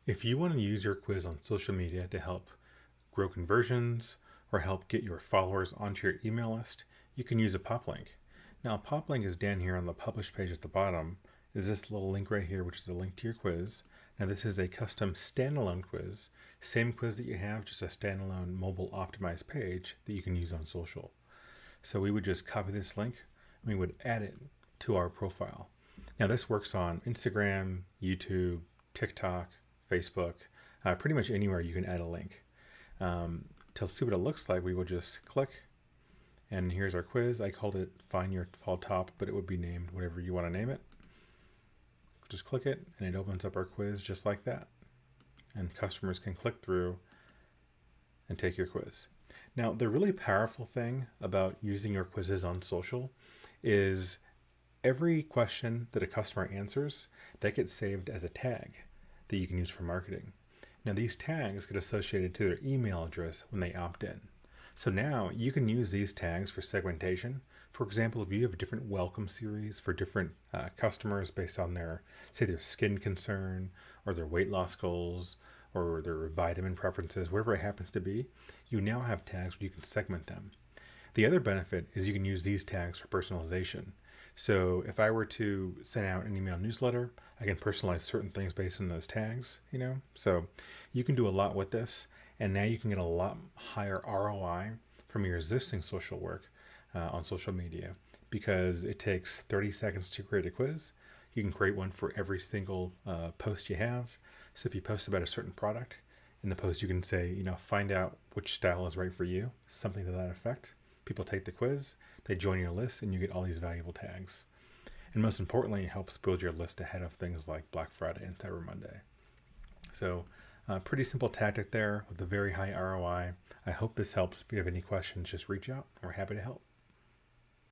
If you want to use your quiz on social media to help grow conversions or help get your followers onto your email list, you can use a pop link. Now, a pop link is down here on the publish page at the bottom. Is this little link right here, which is a link to your quiz. Now, this is a custom standalone quiz, same quiz that you have, just a standalone mobile optimized page that you can use on social. So we would just copy this link and we would add it to our profile. Now, this works on Instagram, YouTube, TikTok, Facebook, pretty much anywhere you can add a link. To see what it looks like, we will just click, and here's our quiz. I called it Find Your Fall Top, but it would be named whatever you want to name it. Just click it, and it opens up our quiz just like that. And customers can click through and take your quiz. Now, the really powerful thing about using your quizzes on social is every question that a customer answers, that gets saved as a tag that you can use for marketing. Now, these tags get associated to their email address when they opt in. So now you can use these tags for segmentation. For example, if you have a different welcome series for different customers based on their, say, their skin concern or their weight loss goals or their vitamin preferences, whatever it happens to be, you now have tags where you can segment them. The other benefit is you can use these tags for personalization. So if I were to send out an email newsletter, I can personalize certain things based on those tags, So you can do a lot with this, and now you can get a lot higher ROI from your existing social work on social media because it takes 30 seconds to create a quiz. You can create one for every single post you have. So if you post about a certain product, in the post you can say, find out which style is right for you, something to that effect. People take the quiz, they join your list, and you get all these valuable tags. And most importantly, it helps build your list ahead of things like Black Friday and Cyber Monday. So pretty simple tactic there with a very high ROI. I hope this helps. If you have any questions, just reach out. We're happy to help.